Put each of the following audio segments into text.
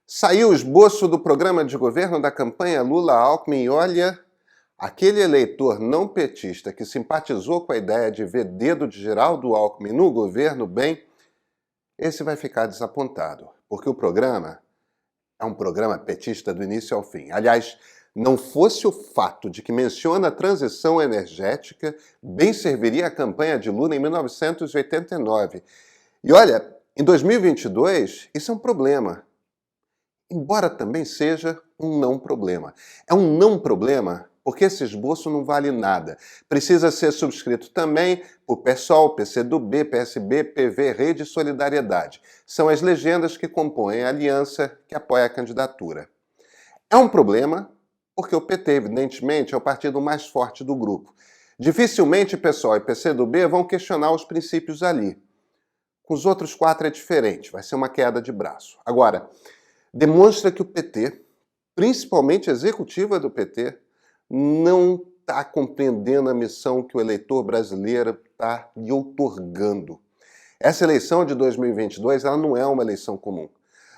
Saiu o esboço do programa de governo da campanha Lula-Alckmin e olha, aquele eleitor não petista que simpatizou com a ideia de ver dedo de Geraldo Alckmin no governo, bem, esse vai ficar desapontado, porque o programa é um programa petista do início ao fim. Aliás, não fosse o fato de que menciona a transição energética, bem serviria a campanha de Lula em 1989. E olha, em 2022, isso é um problema. Embora também seja um não problema. É um não problema porque esse esboço não vale nada. Precisa ser subscrito também por PSOL, PCdoB, PSB, PV, Rede e Solidariedade. São as legendas que compõem a aliança que apoia a candidatura. É um problema porque o PT, evidentemente, é o partido mais forte do grupo. Dificilmente PSOL e PCdoB vão questionar os princípios ali. Com os outros quatro é diferente, vai ser uma queda de braço. Agora, demonstra que o PT, principalmente a executiva do PT, não está compreendendo a missão que o eleitor brasileiro está lhe outorgando. Essa eleição de 2022 ela não é uma eleição comum.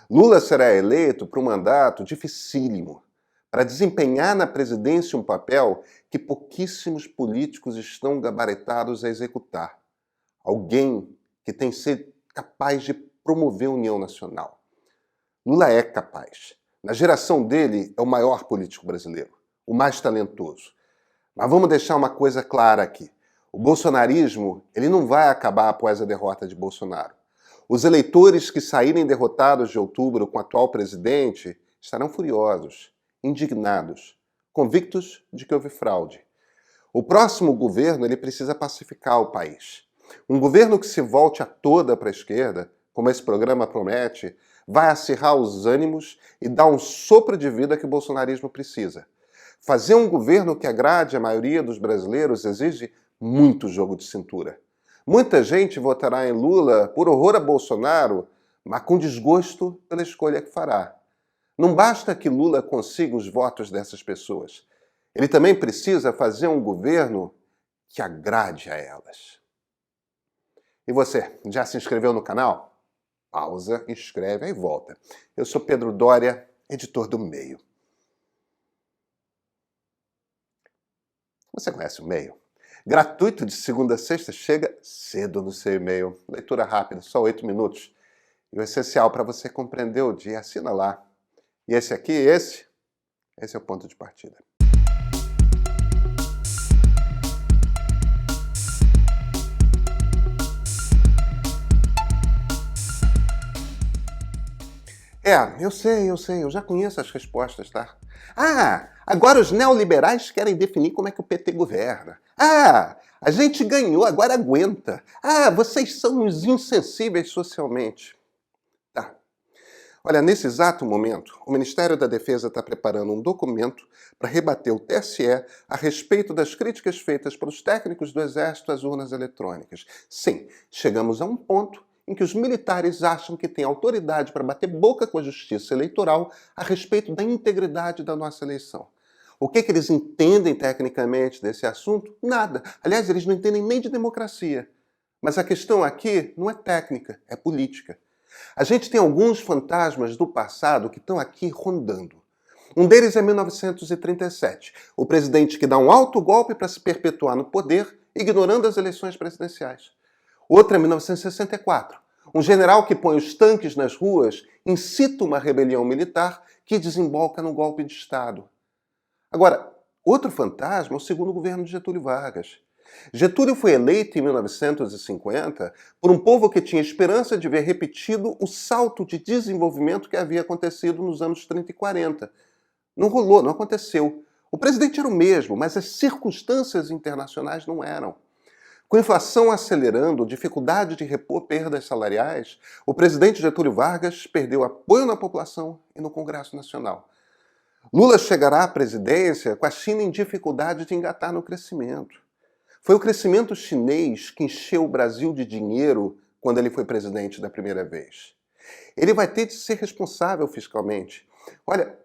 Lula será eleito para um mandato dificílimo, para desempenhar na presidência um papel que pouquíssimos políticos estão gabaritados a executar. Alguém que tem que ser capaz de promover a união nacional. Lula é capaz. Na geração dele, é o maior político brasileiro, o mais talentoso. Mas vamos deixar uma coisa clara aqui. O bolsonarismo, ele não vai acabar após a derrota de Bolsonaro. Os eleitores que saírem derrotados de outubro com o atual presidente estarão furiosos, indignados, convictos de que houve fraude. O próximo governo, ele precisa pacificar o país. Um governo que se volte a toda para a esquerda, como esse programa promete, vai acirrar os ânimos e dar um sopro de vida que o bolsonarismo precisa. Fazer um governo que agrade a maioria dos brasileiros exige muito jogo de cintura. Muita gente votará em Lula por horror a Bolsonaro, mas com desgosto pela escolha que fará. Não basta que Lula consiga os votos dessas pessoas. Ele também precisa fazer um governo que agrade a elas. E você, já se inscreveu no canal? Pausa, inscreve e volta. Eu sou Pedro Doria, editor do Meio. Você conhece o Meio? Gratuito de segunda a sexta, chega cedo no seu e-mail. Leitura rápida, só 8 minutos. E o essencial para você compreender o dia, assina lá. E esse aqui, esse é o ponto de partida. Eu sei, eu já conheço as respostas, tá? Agora os neoliberais querem definir como é que o PT governa. A gente ganhou, agora aguenta. Vocês são uns insensíveis socialmente. Tá. Olha, nesse exato momento, o Ministério da Defesa está preparando um documento para rebater o TSE a respeito das críticas feitas pelos técnicos do Exército às urnas eletrônicas. Sim, chegamos a um ponto em que os militares acham que têm autoridade para bater boca com a justiça eleitoral a respeito da integridade da nossa eleição. O que eles entendem tecnicamente desse assunto? Nada. Aliás, eles não entendem nem de democracia. Mas a questão aqui não é técnica, é política. A gente tem alguns fantasmas do passado que estão aqui rondando. Um deles é 1937, o presidente que dá um alto golpe para se perpetuar no poder, ignorando as eleições presidenciais. Outra é 1964, um general que põe os tanques nas ruas, incita uma rebelião militar que desemboca no golpe de Estado. Agora, outro fantasma é o segundo governo de Getúlio Vargas. Getúlio foi eleito em 1950 por um povo que tinha esperança de ver repetido o salto de desenvolvimento que havia acontecido nos anos 30 e 40. Não rolou, não aconteceu. O presidente era o mesmo, mas as circunstâncias internacionais não eram. Com a inflação acelerando, dificuldade de repor perdas salariais, o presidente Getúlio Vargas perdeu apoio na população e no Congresso Nacional. Lula chegará à presidência com a China em dificuldade de engatar no crescimento. Foi o crescimento chinês que encheu o Brasil de dinheiro quando ele foi presidente da primeira vez. Ele vai ter de ser responsável fiscalmente. Olha,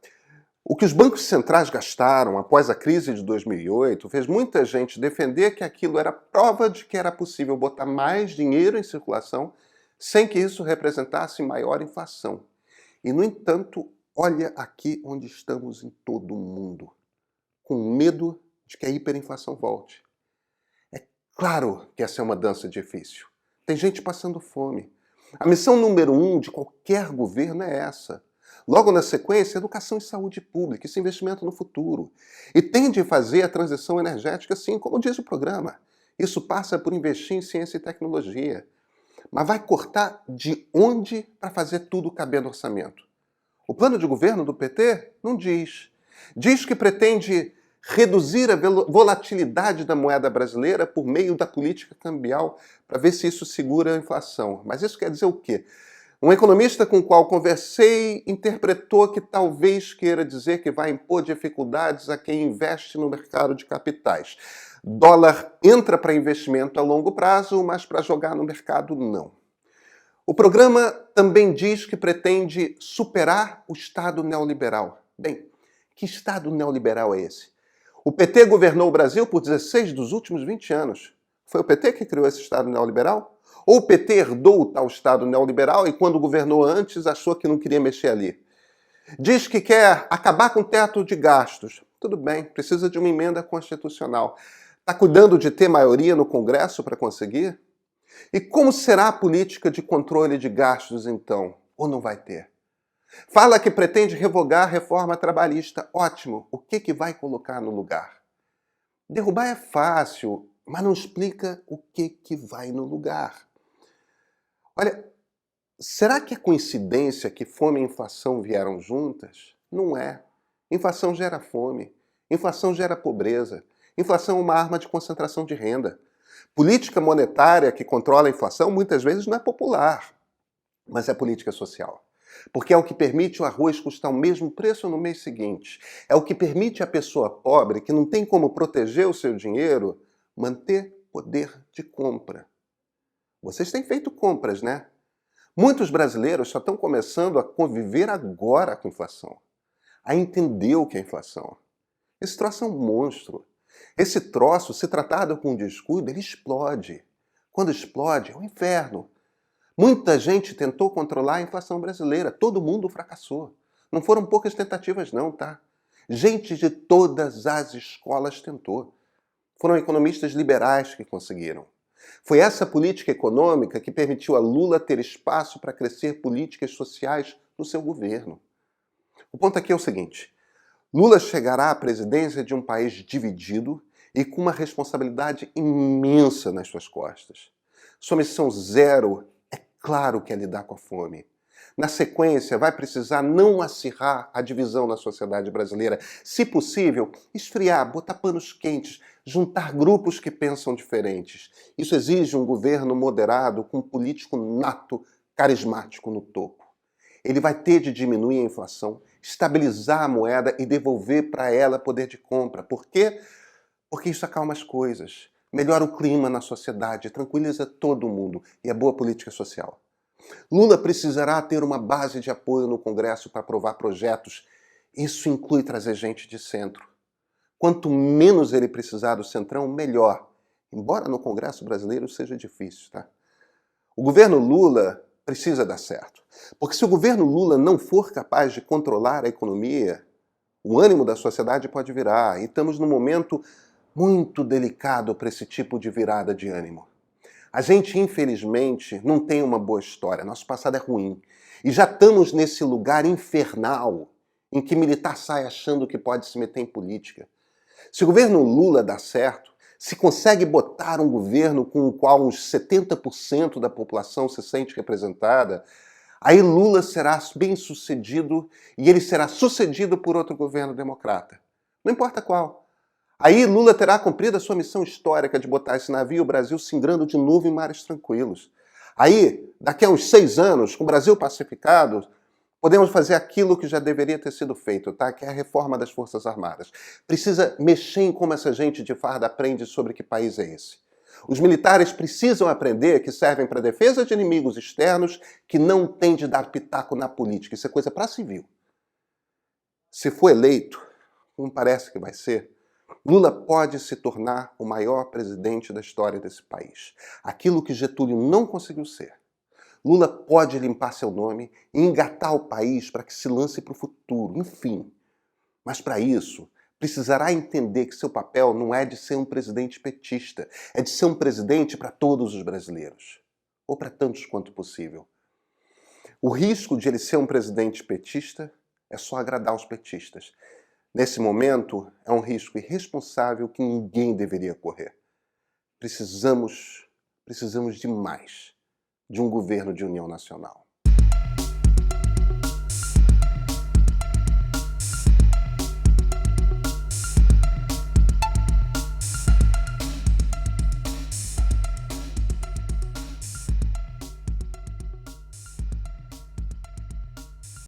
o que os bancos centrais gastaram após a crise de 2008 fez muita gente defender que aquilo era prova de que era possível botar mais dinheiro em circulação sem que isso representasse maior inflação. E, no entanto, olha aqui onde estamos em todo o mundo, com medo de que a hiperinflação volte. É claro que essa é uma dança difícil. Tem gente passando fome. A missão número 1 de qualquer governo é essa. Logo na sequência, educação e saúde pública, esse investimento no futuro. E tem de fazer a transição energética, sim, como diz o programa. Isso passa por investir em ciência e tecnologia. Mas vai cortar de onde para fazer tudo caber no orçamento? O plano de governo do PT não diz. Diz que pretende reduzir a volatilidade da moeda brasileira por meio da política cambial para ver se isso segura a inflação. Mas isso quer dizer o quê? Um economista com o qual conversei interpretou que talvez queira dizer que vai impor dificuldades a quem investe no mercado de capitais. Dólar entra para investimento a longo prazo, mas para jogar no mercado não. O programa também diz que pretende superar o Estado neoliberal. Bem, que Estado neoliberal é esse? O PT governou o Brasil por 16 dos últimos 20 anos. Foi o PT que criou esse Estado neoliberal? Ou o PT herdou o tal Estado neoliberal e, quando governou antes, achou que não queria mexer ali? Diz que quer acabar com o teto de gastos. Tudo bem, precisa de uma emenda constitucional. Está cuidando de ter maioria no Congresso para conseguir? E como será a política de controle de gastos, então? Ou não vai ter? Fala que pretende revogar a reforma trabalhista. Ótimo. O que vai colocar no lugar? Derrubar é fácil, mas não explica o que vai no lugar. Olha, será que é coincidência que fome e inflação vieram juntas? Não é. Inflação gera fome. Inflação gera pobreza. Inflação é uma arma de concentração de renda. Política monetária que controla a inflação muitas vezes não é popular, mas é política social. Porque é o que permite o arroz custar o mesmo preço no mês seguinte. É o que permite a pessoa pobre, que não tem como proteger o seu dinheiro, manter poder de compra. Vocês têm feito compras, né? Muitos brasileiros só estão começando a conviver agora com a inflação, a entender o que é inflação. Esse troço é um monstro. Esse troço, se tratado com descuido, ele explode. Quando explode, é um inferno. Muita gente tentou controlar a inflação brasileira. Todo mundo fracassou. Não foram poucas tentativas não, tá? Gente de todas as escolas tentou. Foram economistas liberais que conseguiram. Foi essa política econômica que permitiu a Lula ter espaço para crescer políticas sociais no seu governo. O ponto aqui é o seguinte: Lula chegará à presidência de um país dividido e com uma responsabilidade imensa nas suas costas. Sua missão zero, é claro que é lidar com a fome. Na sequência, vai precisar não acirrar a divisão na sociedade brasileira. Se possível, esfriar, botar panos quentes, juntar grupos que pensam diferentes. Isso exige um governo moderado, com um político nato, carismático no topo. Ele vai ter de diminuir a inflação, estabilizar a moeda e devolver para ela poder de compra. Por quê? Porque isso acalma as coisas, melhora o clima na sociedade, tranquiliza todo mundo e é boa política social. Lula precisará ter uma base de apoio no Congresso para aprovar projetos. Isso inclui trazer gente de centro. Quanto menos ele precisar do centrão, melhor. Embora no Congresso brasileiro seja difícil, tá? O governo Lula precisa dar certo. Porque se o governo Lula não for capaz de controlar a economia, o ânimo da sociedade pode virar. E estamos num momento muito delicado para esse tipo de virada de ânimo. A gente, infelizmente, não tem uma boa história. Nosso passado é ruim. E já estamos nesse lugar infernal em que militar sai achando que pode se meter em política. Se o governo Lula dá certo, se consegue botar um governo com o qual uns 70% da população se sente representada, aí Lula será bem-sucedido e ele será sucedido por outro governo democrata. Não importa qual. Aí Lula terá cumprido a sua missão histórica de botar esse navio, o Brasil, singrando de novo em mares tranquilos. Aí, daqui a uns 6 anos, com o Brasil pacificado, podemos fazer aquilo que já deveria ter sido feito, tá? Que é a reforma das Forças Armadas. Precisa mexer em como essa gente de farda aprende sobre que país é esse. Os militares precisam aprender que servem para defesa de inimigos externos, que não tem de dar pitaco na política. Isso é coisa para civil. Se for eleito, como parece que vai ser, Lula pode se tornar o maior presidente da história desse país. Aquilo que Getúlio não conseguiu ser. Lula pode limpar seu nome e engatar o país para que se lance para o futuro, enfim. Mas para isso, precisará entender que seu papel não é de ser um presidente petista, é de ser um presidente para todos os brasileiros, ou para tantos quanto possível. O risco de ele ser um presidente petista é só agradar os petistas. Nesse momento, é um risco irresponsável que ninguém deveria correr. Precisamos demais de um governo de união nacional.